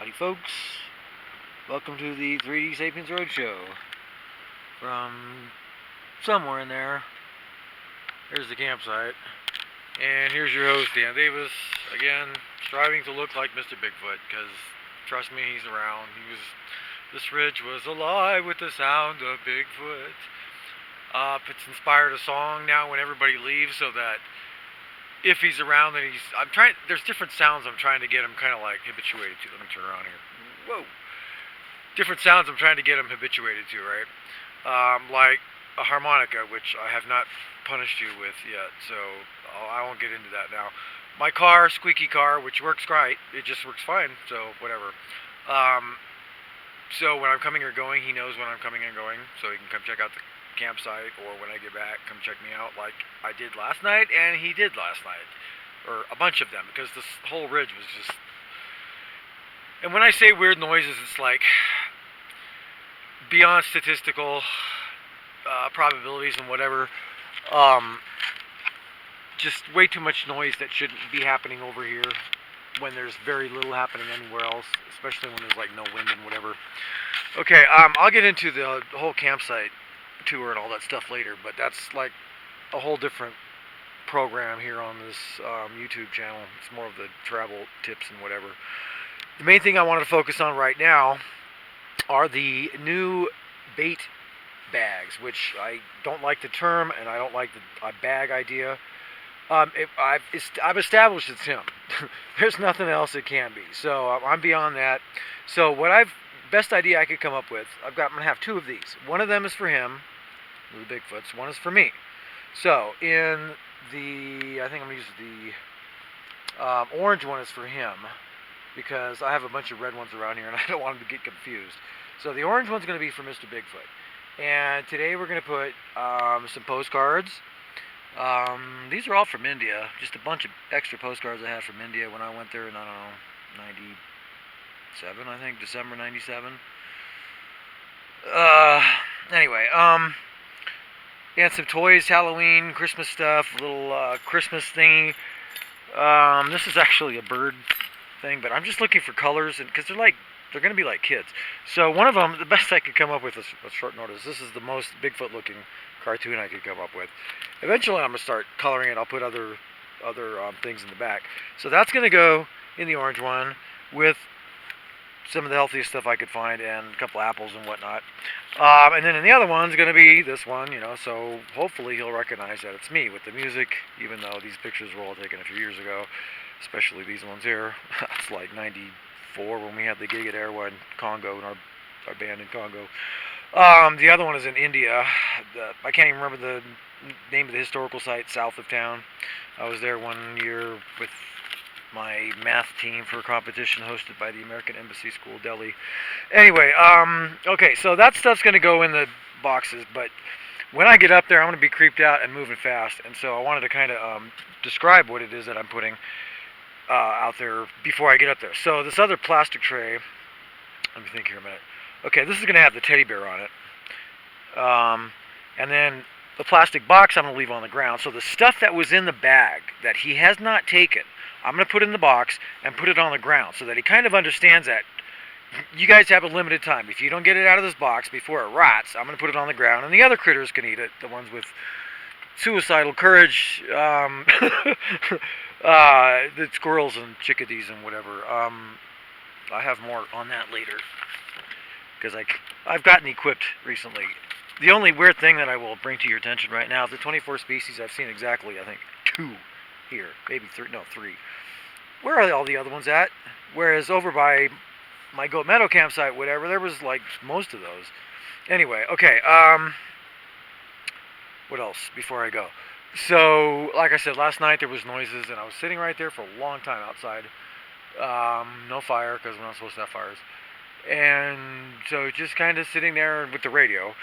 Howdy folks, welcome to the 3D Sapiens Road Show. From somewhere in there, here's the campsite, and here's your host Dan Davis, again, striving to look like Mr. Bigfoot, because trust me, he's around. This ridge was alive with the sound of Bigfoot. It's inspired a song now when everybody leaves, so that if he's around, then there's different sounds I'm trying to get him kind of like habituated to. Let me turn around here. Whoa. Different sounds I'm trying to get him habituated to, right? Like a harmonica, which I have not punished you with yet, so I won't get into that now. My car, squeaky car, which works great. It just works fine, so whatever. So when I'm coming or going, he knows when I'm coming and going, so he can come check out the campsite, or when I get back, come check me out like I did last night, and he did last night. Or a bunch of them, because this whole ridge was just... And when I say weird noises, it's like beyond statistical probabilities and whatever. Just way too much noise that shouldn't be happening over here when there's very little happening anywhere else, especially when there's like no wind and whatever. Okay, I'll get into the whole campsite tour and all that stuff later, but that's like a whole different program here on this YouTube channel. It's more of the travel tips and whatever. The main thing I wanted to focus on right now are the new bait bags, which I don't like the term, and I don't like the bag idea. I've established it's him. There's nothing else it can be. So I'm beyond that. So best idea I could come up with, I'm going to have two of these. One of them is for him, the Bigfoots. One is for me. So I think I'm going to use the orange one is for him, because I have a bunch of red ones around here and I don't want him to get confused. So the orange one's going to be for Mr. Bigfoot. And today we're going to put some postcards. These are all from India. Just a bunch of extra postcards I had from India when I went there in, I don't know, 97, I think, December 97. Anyway, and some toys, Halloween, Christmas stuff, a little Christmas thingy. This is actually a bird thing, but I'm just looking for colors, and because they're going to be like kids. So one of them, the best I could come up with is a short notice. This is the most Bigfoot looking cartoon I could come up with. Eventually I'm going to start coloring it. I'll put other things in the back. So that's going to go in the orange one with some of the healthiest stuff I could find and a couple apples and whatnot. And then in the other one's going to be this one, so hopefully he'll recognize that it's me with the music, even though these pictures were all taken a few years ago, especially these ones here. It's like 94 when we had the gig at Airwa in Congo, in our band in Congo. The other one is in India. I can't even remember the name of the historical site south of town. I was there one year with my math team for a competition hosted by the American Embassy School, Delhi. Anyway, okay, so that stuff's going to go in the boxes, but when I get up there, I'm going to be creeped out and moving fast, and so I wanted to kind of describe what it is that I'm putting out there before I get up there. So this other plastic tray, let me think here a minute. Okay, this is going to have the teddy bear on it, and then the plastic box I'm going to leave on the ground. So the stuff that was in the bag that he has not taken, I'm going to put in the box and put it on the ground so that he kind of understands that you guys have a limited time. If you don't get it out of this box before it rots, I'm going to put it on the ground, and the other critters can eat it, the ones with suicidal courage, the squirrels and chickadees and whatever. I have more on that later, because I've gotten equipped recently. The only weird thing that I will bring to your attention right now, of the 24 species, I've seen exactly, I think, 2 here. Maybe 3. No, 3. Where are all the other ones at? Whereas over by my Goat Meadow campsite, whatever, there was like most of those. Anyway, okay, what else before I go? So, like I said, last night there was noises, and I was sitting right there for a long time outside. No fire, because we're not supposed to have fires. And so just kind of sitting there with the radio,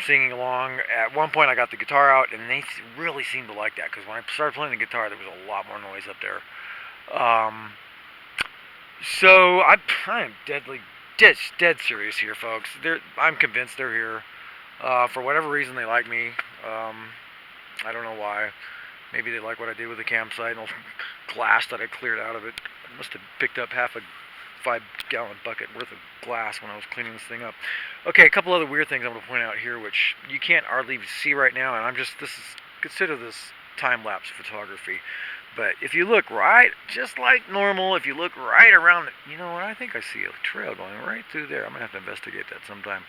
singing along. At one point I got the guitar out, and they really seemed to like that, because when I started playing the guitar, there was a lot more noise up there. So I am dead serious here, folks. I'm convinced they're here. For whatever reason, they like me. I don't know why. Maybe they like what I did with the campsite and the glass that I cleared out of it. I must have picked up half a 5-gallon bucket worth of glass when I was cleaning this thing up. Okay, a couple other weird things I'm going to point out here, which you can't hardly see right now, and consider this time-lapse photography. But if you look right, just like normal, if you look right around, you know what, I think I see a trail going right through there. I'm going to have to investigate that sometime.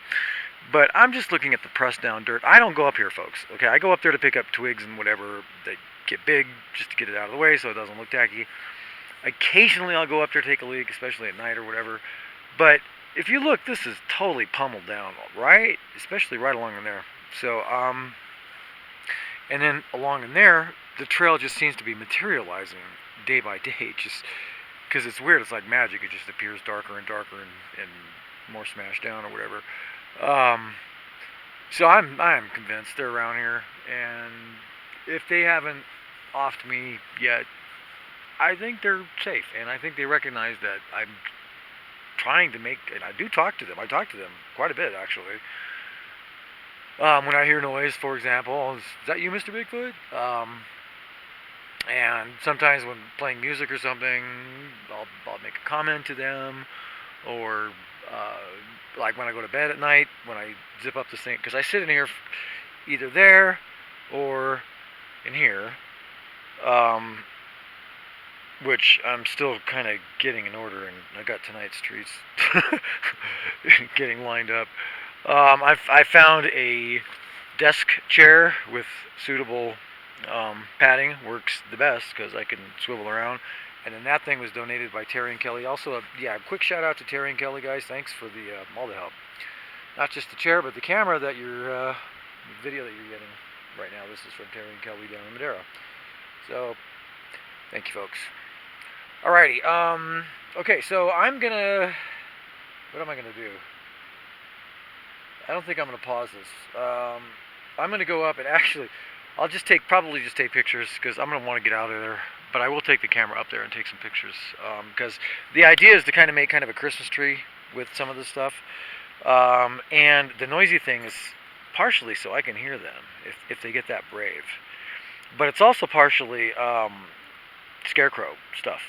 But I'm just looking at the pressed down dirt. I don't go up here, folks. Okay, I go up there to pick up twigs and whatever. They get big just to get it out of the way so it doesn't look tacky. Occasionally I'll go up there to take a leak, especially at night or whatever. But if you look, this is totally pummeled down, right? Especially right along in there. So, and then along in there, the trail just seems to be materializing day by day, just because it's weird. It's like magic. It just appears darker and darker and more smashed down or whatever. So I'm convinced they're around here, and if they haven't offed me yet, I think they're safe, and I think they recognize that I'm trying to make, and I do talk to them. I talk to them quite a bit, actually. When I hear noise, for example, is that you, Mr. Bigfoot? And sometimes when playing music or something, I'll make a comment to them, or like when I go to bed at night, when I zip up this thing, because I sit in here either there or in here, which I'm still kind of getting in order, and I got tonight's treats getting lined up. I found a desk chair with suitable padding. Works the best because I can swivel around. And then that thing was donated by Terry and Kelly. Also, a quick shout out to Terry and Kelly, guys. Thanks for all the help. Not just the chair, but the camera that the video that you're getting right now. This is from Terry and Kelly down in Madera. So, thank you, folks. Alrighty. Okay, so what am I gonna do? I don't think I'm gonna pause this. I'm gonna go up and actually, I'll probably just take pictures because I'm gonna want to get out of there. But I will take the camera up there and take some pictures because the idea is to kind of make kind of a Christmas tree with some of this stuff. And the noisy thing is partially so I can hear them if they get that brave. But it's also partially scarecrow stuff,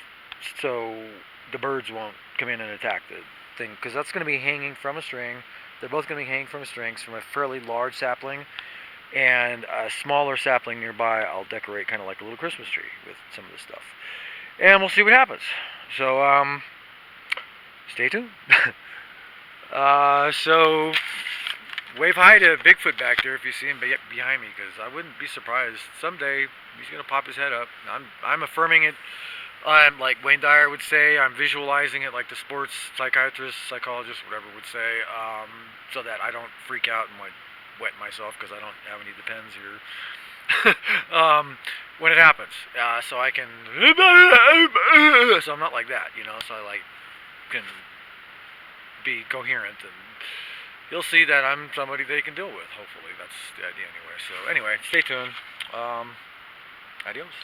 so the birds won't come in and attack the thing, because that's going to be hanging from a string. They're both going to be hanging from strings from a fairly large sapling, and a smaller sapling nearby I'll decorate kind of like a little Christmas tree with some of this stuff. And we'll see what happens. So, stay tuned. So, wave hi to Bigfoot back there if you see him behind me, because I wouldn't be surprised. Someday, he's going to pop his head up. I'm affirming it. Like Wayne Dyer would say, I'm visualizing it like the sports psychiatrist, psychologist, whatever would say, so that I don't freak out and like wet myself because I don't have any Depends here. When it happens, so I can, so I'm not like that, so I can be coherent, and you'll see that I'm somebody they can deal with. Hopefully, that's the idea anyway. So anyway, stay tuned. Adios.